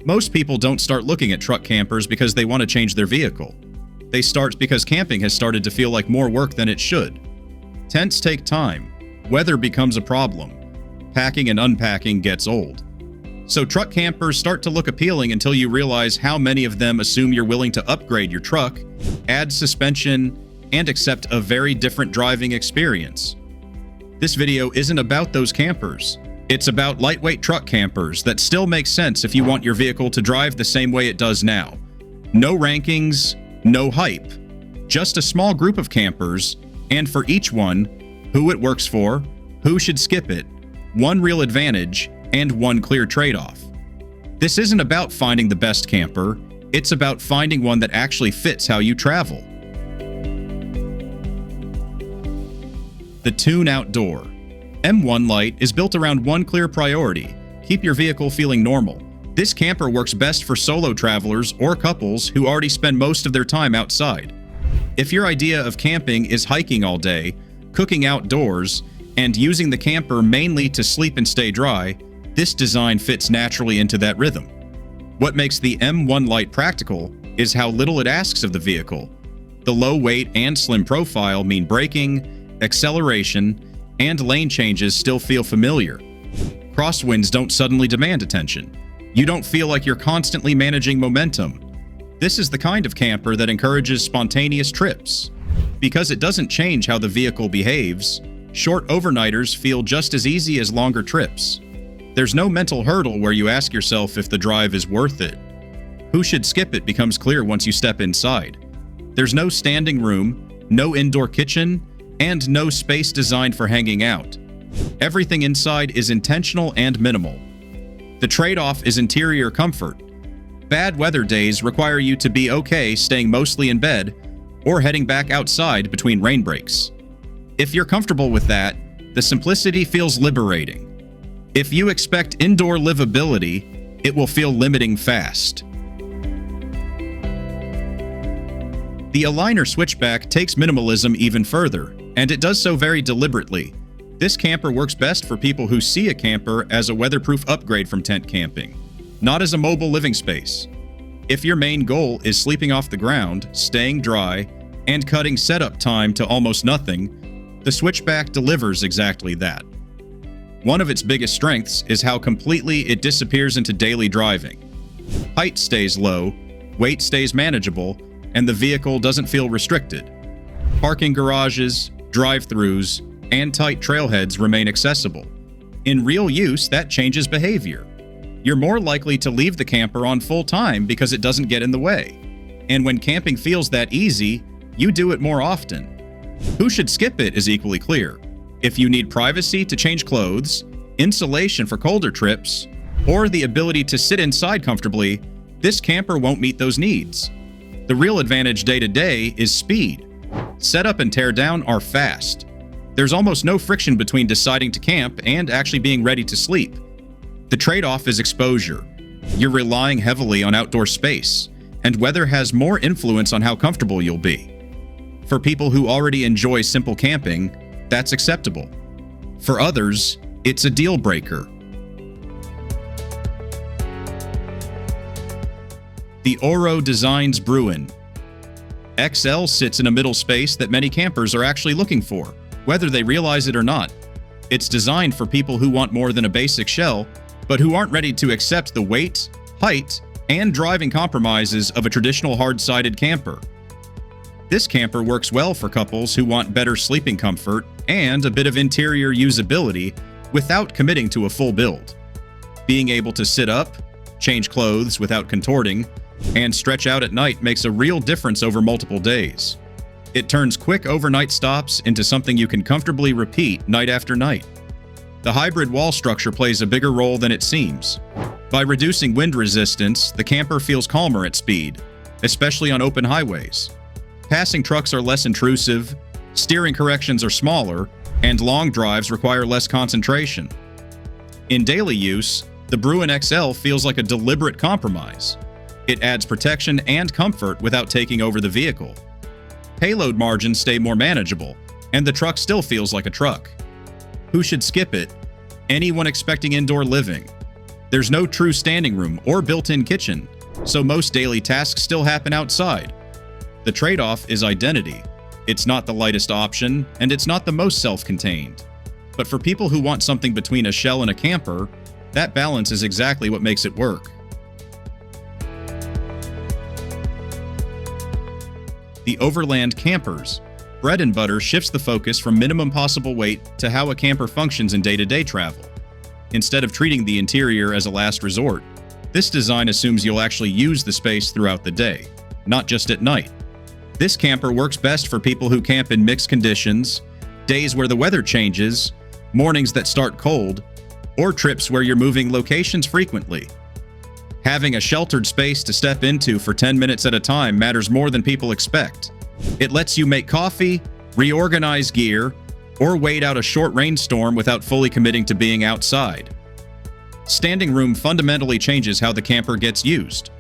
Most people don't start looking at truck campers because they want to change their vehicle. They start because camping has started to feel like more work than it should. Tents take time. Weather becomes a problem. Packing and unpacking gets old. So truck campers start to look appealing until you realize how many of them assume you're willing to upgrade your truck, add suspension, and accept a very different driving experience. This video isn't about those campers. It's about lightweight truck campers that still make sense if you want your vehicle to drive the same way it does now. No rankings, no hype. Just a small group of campers, and for each one, who it works for, who should skip it, one real advantage, and one clear trade-off. This isn't about finding the best camper, it's about finding one that actually fits how you travel. The Tune Outdoor. M1 Lite is built around one clear priority: keep your vehicle feeling normal. This camper works best for solo travelers or couples who already spend most of their time outside. If your idea of camping is hiking all day, cooking outdoors, and using the camper mainly to sleep and stay dry, this design fits naturally into that rhythm. What makes the M1 Lite practical is how little it asks of the vehicle. The low weight and slim profile mean braking, acceleration, and lane changes still feel familiar. Crosswinds don't suddenly demand attention. You don't feel like you're constantly managing momentum. This is the kind of camper that encourages spontaneous trips. Because it doesn't change how the vehicle behaves, short overnighters feel just as easy as longer trips. There's no mental hurdle where you ask yourself if the drive is worth it. Who should skip it becomes clear once you step inside. There's no standing room, no indoor kitchen, and no space designed for hanging out. Everything inside is intentional and minimal. The trade-off is interior comfort. Bad weather days require you to be okay staying mostly in bed or heading back outside between rain breaks. If you're comfortable with that, the simplicity feels liberating. If you expect indoor livability, it will feel limiting fast. The Aliner Switchback takes minimalism even further, and it does so very deliberately. This camper works best for people who see a camper as a weatherproof upgrade from tent camping, not as a mobile living space. If your main goal is sleeping off the ground, staying dry, and cutting setup time to almost nothing, the Switchback delivers exactly that. One of its biggest strengths is how completely it disappears into daily driving. Height stays low, weight stays manageable, and the vehicle doesn't feel restricted. Parking garages, drive-throughs, and tight trailheads remain accessible. In real use, that changes behavior. You're more likely to leave the camper on full time because it doesn't get in the way. And when camping feels that easy, you do it more often. Who should skip it is equally clear. If you need privacy to change clothes, insulation for colder trips, or the ability to sit inside comfortably, this camper won't meet those needs. The real advantage day to day is speed. Setup and tear down are fast. There's almost no friction between deciding to camp and actually being ready to sleep. The trade-off is exposure. You're relying heavily on outdoor space, and weather has more influence on how comfortable you'll be. For people who already enjoy simple camping, that's acceptable. For others, it's a deal breaker. The Oro Designs Bruin XL sits in a middle space that many campers are actually looking for, whether they realize it or not. It's designed for people who want more than a basic shell, but who aren't ready to accept the weight, height, and driving compromises of a traditional hard-sided camper. This camper works well for couples who want better sleeping comfort and a bit of interior usability without committing to a full build. Being able to sit up, change clothes without contorting, and stretch out at night makes a real difference over multiple days. It turns quick overnight stops into something you can comfortably repeat night after night. The hybrid wall structure plays a bigger role than it seems. By reducing wind resistance, the camper feels calmer at speed, especially on open highways. Passing trucks are less intrusive, steering corrections are smaller, and long drives require less concentration. In daily use, the Bruin XL feels like a deliberate compromise. It adds protection and comfort without taking over the vehicle. Payload margins stay more manageable, and the truck still feels like a truck. Who should skip it? Anyone expecting indoor living. There's no true standing room or built-in kitchen, so most daily tasks still happen outside. The trade-off is identity. It's not the lightest option, and it's not the most self-contained. But for people who want something between a shell and a camper, that balance is exactly what makes it work. The Overland campers. Bread and butter shifts the focus from minimum possible weight to how a camper functions in day-to-day travel. Instead of treating the interior as a last resort, this design assumes you'll actually use the space throughout the day, not just at night. This camper works best for people who camp in mixed conditions, days where the weather changes, mornings that start cold, or trips where you're moving locations frequently. Having a sheltered space to step into for 10 minutes at a time matters more than people expect. It lets you make coffee, reorganize gear, or wait out a short rainstorm without fully committing to being outside. Standing room fundamentally changes how the camper gets used.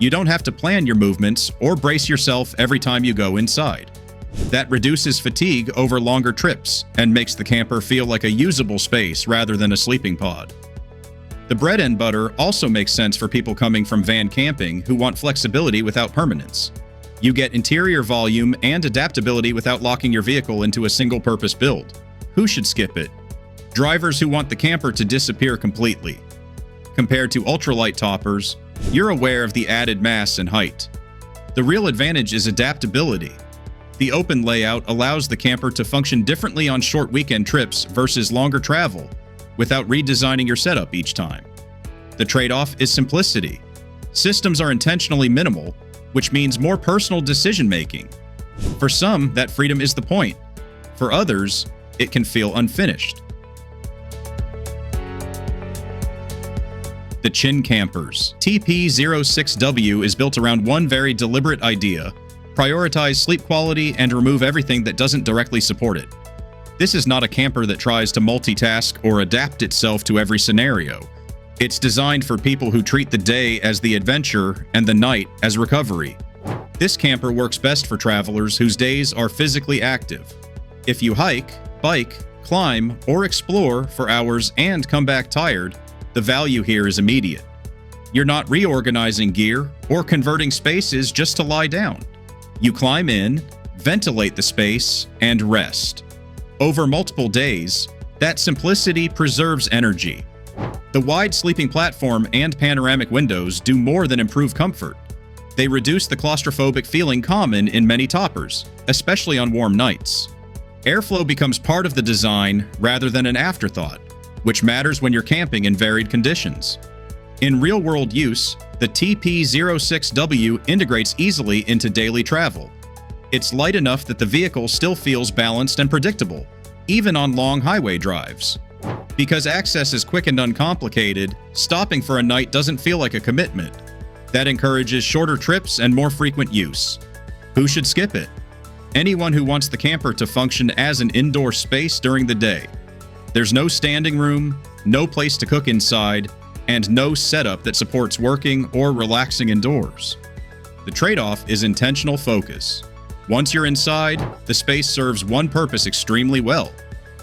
You don't have to plan your movements or brace yourself every time you go inside. That reduces fatigue over longer trips and makes the camper feel like a usable space rather than a sleeping pod. The bread and butter also makes sense for people coming from van camping who want flexibility without permanence. You get interior volume and adaptability without locking your vehicle into a single-purpose build. Who should skip it? Drivers who want the camper to disappear completely. Compared to ultralight toppers, you're aware of the added mass and height. The real advantage is adaptability. The open layout allows the camper to function differently on short weekend trips versus longer travel, without redesigning your setup each time. The trade-off is simplicity. Systems are intentionally minimal, which means more personal decision-making. For some, that freedom is the point. For others, it can feel unfinished. The Chin Campers. TP06W is built around one very deliberate idea: prioritize sleep quality and remove everything that doesn't directly support it. This is not a camper that tries to multitask or adapt itself to every scenario. It's designed for people who treat the day as the adventure and the night as recovery. This camper works best for travelers whose days are physically active. If you hike, bike, climb, or explore for hours and come back tired, the value here is immediate. You're not reorganizing gear or converting spaces just to lie down. You climb in, ventilate the space, and rest. Over multiple days, that simplicity preserves energy. The wide sleeping platform and panoramic windows do more than improve comfort. They reduce the claustrophobic feeling common in many toppers, especially on warm nights. Airflow becomes part of the design rather than an afterthought, which matters when you're camping in varied conditions. In real-world use, the TP06W integrates easily into daily travel. It's light enough that the vehicle still feels balanced and predictable, even on long highway drives. Because access is quick and uncomplicated, stopping for a night doesn't feel like a commitment. That encourages shorter trips and more frequent use. Who should skip it? Anyone who wants the camper to function as an indoor space during the day. There's no standing room, no place to cook inside, and no setup that supports working or relaxing indoors. The trade-off is intentional focus. Once you're inside, the space serves one purpose extremely well.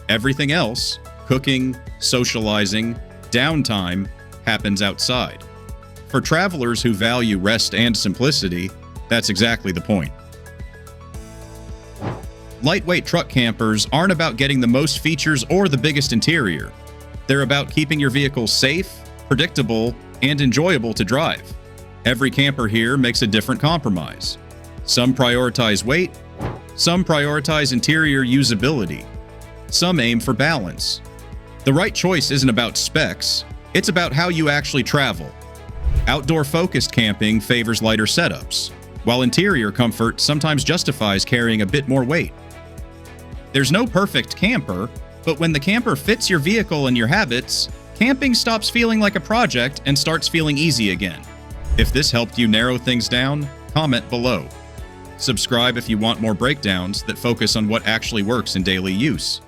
Everything else, cooking, socializing, downtime, happens outside. For travelers who value rest and simplicity, that's exactly the point. Lightweight truck campers aren't about getting the most features or the biggest interior. They're about keeping your vehicle safe, predictable, and enjoyable to drive. Every camper here makes a different compromise. Some prioritize weight, some prioritize interior usability, some aim for balance. The right choice isn't about specs, it's about how you actually travel. Outdoor-focused camping favors lighter setups, while interior comfort sometimes justifies carrying a bit more weight. There's no perfect camper, but when the camper fits your vehicle and your habits, camping stops feeling like a project and starts feeling easy again. If this helped you narrow things down, comment below. Subscribe if you want more breakdowns that focus on what actually works in daily use.